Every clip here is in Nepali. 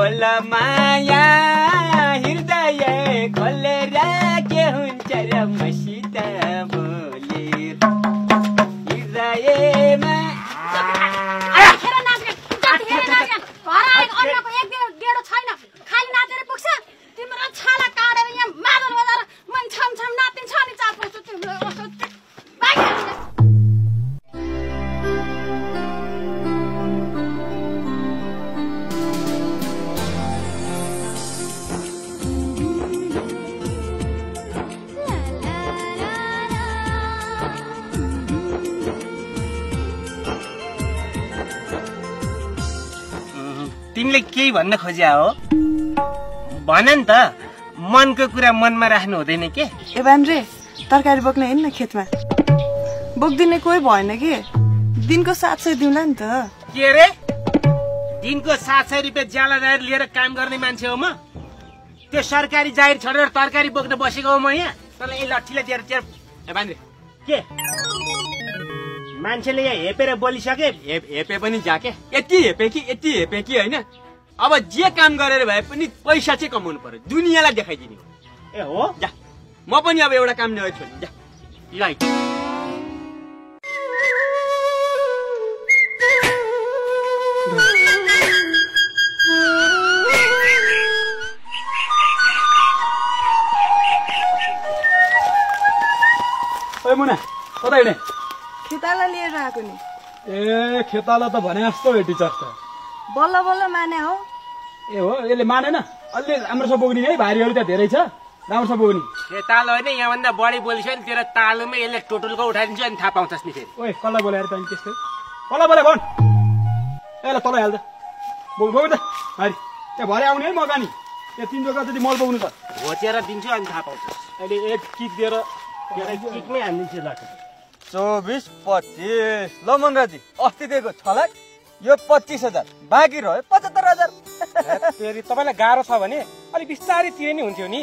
खोल माया हृदय खोलेर के हुन्छ र मसित बोलेर हृदयमा तिमीले केही भन्न खोज्या हो भन नि त मनको कुरा मनमा राख्नु हुँदैन के ए बान्द्रे तरकारी बोक्न हिँड्न खेतमा बोक्दिने कोही भएन कि दिनको 700 दिउँला नि त के रे दिनको 700 रुपैयाँ ज्याला जाहेर लिएर काम गर्ने मान्छे हो म त्यो सरकारी जाहेर छोडेर तरकारी बोक्न बसेको हो म यहाँ तँलाई यही लट्ठीले दिएर ए बान्द्रे के मान्छेले यहाँ हेपेर बोलिसके हेपे पनि जाके यति हेपे कि होइन अब जे काम गरेर भए पनि पैसा चाहिँ कमाउनु पर्यो दुनियाँलाई देखाइदिने हो ए हो जा म पनि अब एउटा काम नगर्छु छोड्छु जा लै ओइ मुना कता हिँडे खेताला लिएर आएको नि ए खेताला त भने जस्तो हो टिचर त बल्ल बल्ल माने हो ए हो यसले मानेन अलि राम्रोसँग बोक्ने है भारीहरू त्यहाँ धेरै छ राम्रोसँग बोक्ने खेतालो होइन यहाँभन्दा बढी बोलिसक्यो नि तेरो तालुमै यसले टोटलको उठाइदिन्छ अनि थाहा पाउँछस् नि फेरि ओइ कसलाई बोलाएर त त्यस्तै कसलाई बोले भन् ए ल तल हाल्दा बोक त भारी त्यहाँ भरे आउने है मगानी त्यहाँ 3 जग्गा जति मल बोक्नु छ घोचेर दिन्छु अनि थाहा पाउँछस् अहिले एक किक दिएर किकमै हानिदिन्छु ल 24 25 ल मनराजी अस्ति दिएको 6 लाख यो 25,000 बाँकी रह्यो 75,000 फेरि तपाईँलाई गाह्रो छ भने अलिक बिस्तारै तिरे नि हुन्थ्यो नि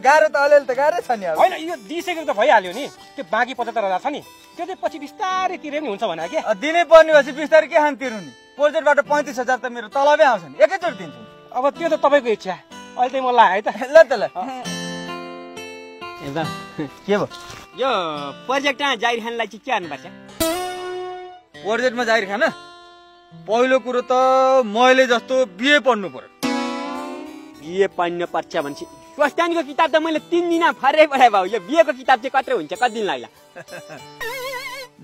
गाह्रो त अलिअलि त गाह्रै छ नि अब होइन यो दिइसकेको त भइहाल्यो नि त्यो बाँकी 75,000 छ नि त्यो चाहिँ पछि बिस्तारै तिरे नि हुन्छ भने के दिनै पर्ने भएपछि बिस्तारै के हान तिर्नु नि प्रोजेक्टबाट 35,000 त मेरो तलबै आउँछ नि एकैचोटि दिन्छु अब त्यो त तपाईँको इच्छा अहिले चाहिँ मलाई है त ल त ल एकदम के भयो यो प्रोजेक्टमा जाहिर खानलाई चाहिँ के हान्नुपर्छ प्रोजेक्टमा जाहिर खान पहिलो कुरो त मैले जस्तो बिए पढ्नु पर्यो बिए पढ्नु पर्छ भनेपछि क्वेस्टानीको किताब त मैले 3 दिन फरै पढाए भयो यो बिएको किताब चाहिँ कत्रो हुन्छ कति दिन लाग्ला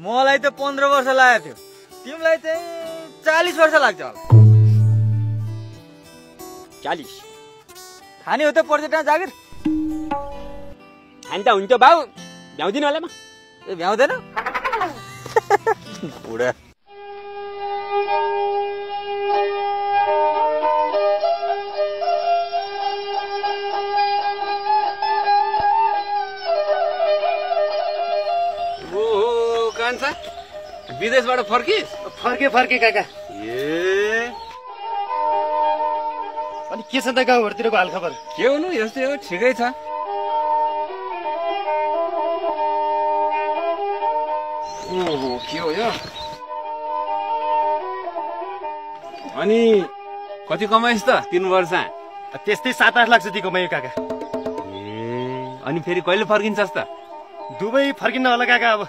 मलाई त 15 वर्ष लागेको थियो तिमीलाई चाहिँ 40 वर्ष लाग्छ होला 40 खाने हो त प्रोजेक्टमा जागिर खान त हुन्छ बाउ भ्याउँदिन होला म ए भ्याउँदैन बुढा विदेशबाट फर्के काका ए अनि के छ त गाउँहरुतिरको हालखबर के हुनु यस्तै हो ठिकै छ ओहो के हो यो अनि कति कमाइस् त 3 वर्ष त्यस्तै 7-8 लाख जति कमायो काका ए अनि फेरि कहिले फर्किन्छस् त दुबई फर्किन्न होला काका अब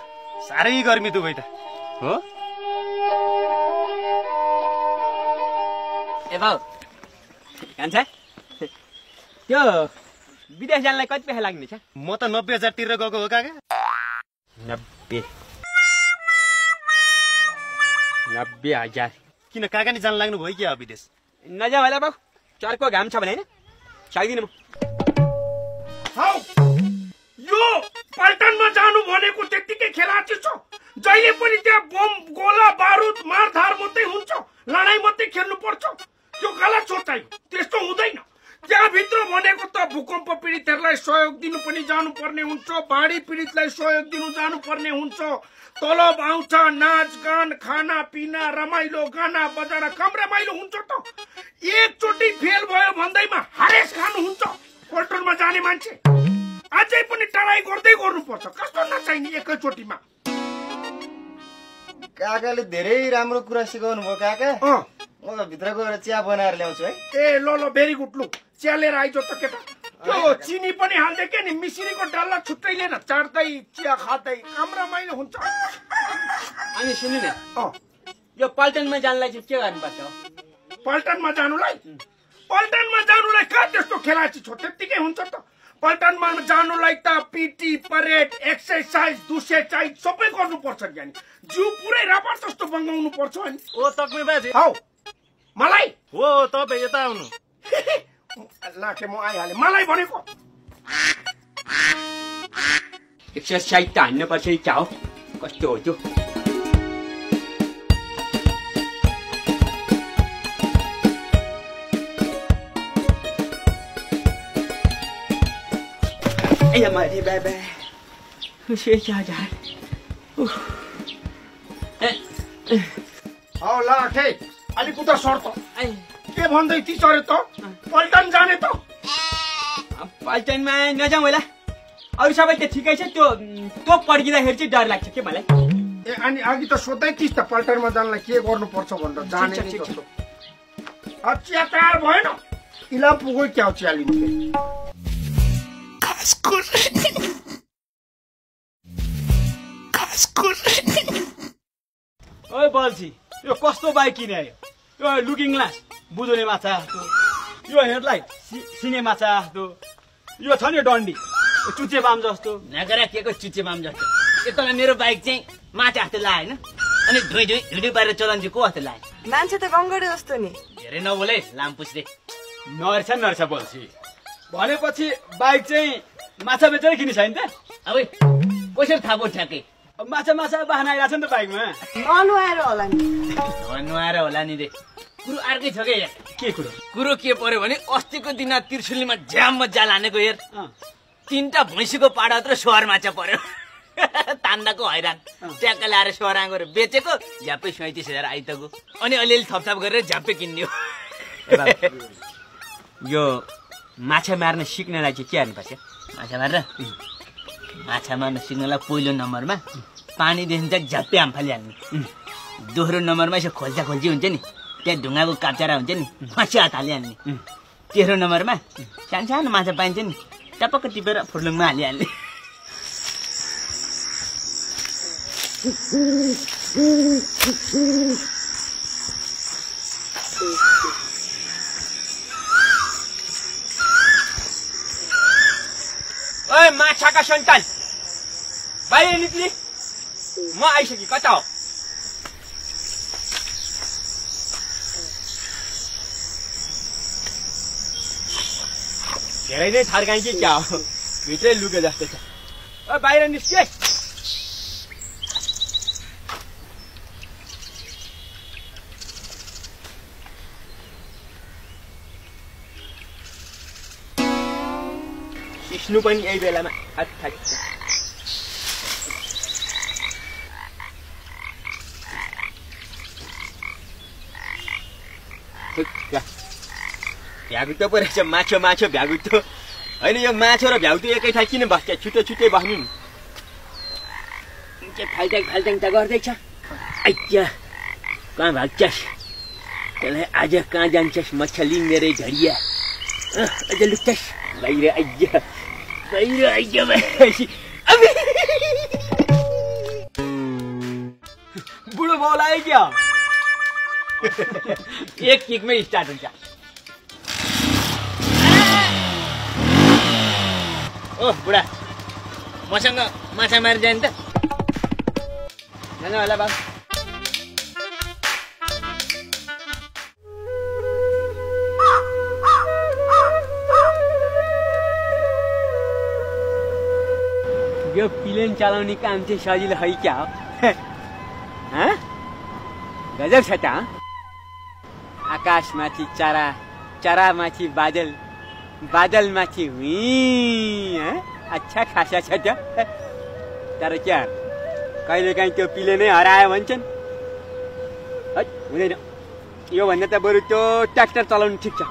साह्रै गर्मी दुबई त हो ए बाउ कान्छा त्यो विदेश जानलाई कति पैसा लाग्ने छ म त 90,000 तिरेर गएको हो काका 90,000 किन काका नि जान लाग्नु भयो कि अब विदेश नजाऊ होला बाउ चर्को घाम छ भने हैन सक्दिन म यो पल्टनमा जानु भनेको त्यतिकै खेलाची छ जहिले पनि त्यहाँ बम गोला बारुद मारधार मात्रै हुन्छ लडाई मात्रै खेल्नु पर्छ यो गलत सोचाइ त्यस्तो हुँदैन त्यहाँ भित्र भनेको त भूकम्प पीडितहरूलाई सहयोग दिनु पनि जानु पर्ने हुन्छ बाढी पीडितलाई सहयोग दिनु जानु पर्ने हुन्छ तलब आउँछ नाच गान खाना पिना रमाइलो गाना बजाना कम रमाइलो हुन्छ त एकचोटि फेल भयो भन्दैमा हरेस खानु हुन्छ पल्टनमा जाने मान्छे अझै पनि टराई गर्दै गर्नुपर्छ कस्तो नचाहिने एकैचोटिमा काकाले धेरै राम्रो कुरा सिकाउनु भयो काका म त भित्र गएर चिया बनाएर ल्याउँछु है। ए ल ल भेरी गुड लु चिया लिएर आइज त केटा। त्यो चिनी पनि हाल्दै के नि मिश्रीको डल्ला छुट्टै लिएन चाट्दै चिया खाँदै काम रमाइलो हुन्छ। अनि सुन्नु न यो पल्टनमा जानलाई चाहिँ के गर्नुपर्छ हो? पल्टनमा जानुलाई कहाँ त्यस्तो खेलाची छो त्यत्तिकै हुन्छ त। पल्टनमा जानुलाई त पिटी परेड एक्सरसाइज दुसेचाइज सबै गर्नुपर्छ ज्ञानी। जिउ पुरै रापर जस्तो बङ्गाउनु पर्छ अनि। ओ तक्मे बाजे हौ मलाई हो तपाईँ यता आउनु। लाखे म आइहालेँ मलाई भनेको। एक्सरसाइज त हान्नुपर्छ क्या हो? कस्तो हो त्यो? ए हमारे बाबा उसे क्या जा हौ लाखे अलिक उता सर त। के भन्दै थिइस् अरे त? पल्टन जाने त? पल्टनमा नजाउँ होला। अरू सबै त ठिकै छ। त्यो तोप पड्किँदाखेरि चाहिँ डर लाग्छ के मलाई। ए अनि अघि त सोध्दै थिइस् त पल्टनमा जानलाई के गर्नुपर्छ भनेर जाने नि जस्तो। चिया तयार भएन इला पुगो क्या हो चिया लिनु। ओए बल्छी यो कस्तो बाइक किन्यो? यो लुकिङ ग्लास बुझ्ने माछा यो हेडलाइट सिने माछा यो छ नि डन्डी चुचे बाम जस्तो। नगरा के को चुचे बाम जस्तो। यता मेरो बाइक चाहिँ माछा जस्तो लाग्यो हैन। अनि धुई हिँड्दै बाहिर चलाउन चाहिँ को जस्तो लाग्यो? मान्छे त गङ्गडे जस्तो नि। धेरै नबोले लामपुछ्रे नर्छ बल्छी भनेपछि बाइक चाहिँ माछा बेचेर किनी छैन त? अब कसरी थाहा भयो ठ्याक्कै? माछा बाहना आइरहेको छ नि त बाइकमा। ननुहाएर होला नि। नुहाएर होला नि रे। कुरो अर्कै छ क्या। के कुरो के पर्यो भने अस्तिको दिन त्रिशुलीमा झ्याममा जाल हानेको हेर 3टा भैँसीको पाडा मात्र सोहर माछा पर्यो। तान्दाको हैरान ट्याक्क ल्याएर सोहर आँगोर बेचेको झ्याप्पै 37,000 आइतको। अनि अलिअलि थपथाप गरेर झ्याप्पै किन्ने हो। यो माछा मार्न सिक्नलाई चाहिँ के हाल्नुपर्छ? माछा मार्न सिक्नलाई पहिलो नम्बरमा पानीदेखि चाहिँ झ्याप्पै हामफाली हाल्ने। दोस्रो नम्बरमा यसो खोल्ची हुन्छ नि त्यहाँ ढुङ्गाको काप्चारा हुन्छ नि फसी हात हालिहाल्ने। तेस्रो नम्बरमा सानो माछा पाइन्छ नि टपक्क टिपेर फुर्लुङमा हालिहाल्ने। ओए माछाका सन्तान बाहिर निक्ली। म आइसकेँ। कता हो? धेरै नै थर्काइ कि क्या हो? भित्रै लुके जस्तो छ। ओ बाहिर निस्के। सिस्नु पनि यही बेलामा भ्यागुतो पो रहेछ। माछो भ्यागुतो होइन। यो माछो र भ्यागुतो एकै ठाउँ किन बस्छ? छुट्टै बस्नु नि। के फाल्ट्याङ त गर्दैछ। आइया कहाँ भाग्छस्? त्यसलाई आज कहाँ जान्छस्? मछली मेरै झडिया अझ लुक्छस् बाहिर आइया बुढो बाउला आयो क्या? एक किकमै स्टार्ट हुन्छ। ओ बुढा मसँग माछा मारेर जाने त? जानु होला बाबु। यो प्लेन चलाउने काम चाहिँ सजिलो है क्या हो? गजब छ त। आकाशमाथि चरा, चरामाथि बादल, बादलमाथि अच्छा खासा छ त। तर क्या कहिलेकाहीँ त्यो प्लेनै हरायो भन्छन्। हुँदैन। योभन्दा त बरु त्यो ट्र्याक्टर चलाउनु ठिक छ।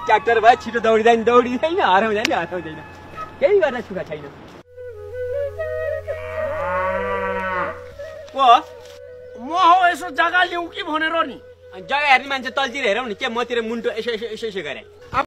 ट्र्याक्टर भए छिटो दौडिँदैन हराउँदैन। केही गर्न सुख छैन। म हो यसो जग्गा लिउँ कि भनेर नि। जग्गा हेर्ने मान्छे तलतिर हेरौँ नि के मतिर मुन्टो यसो यसो यसो यसो गरे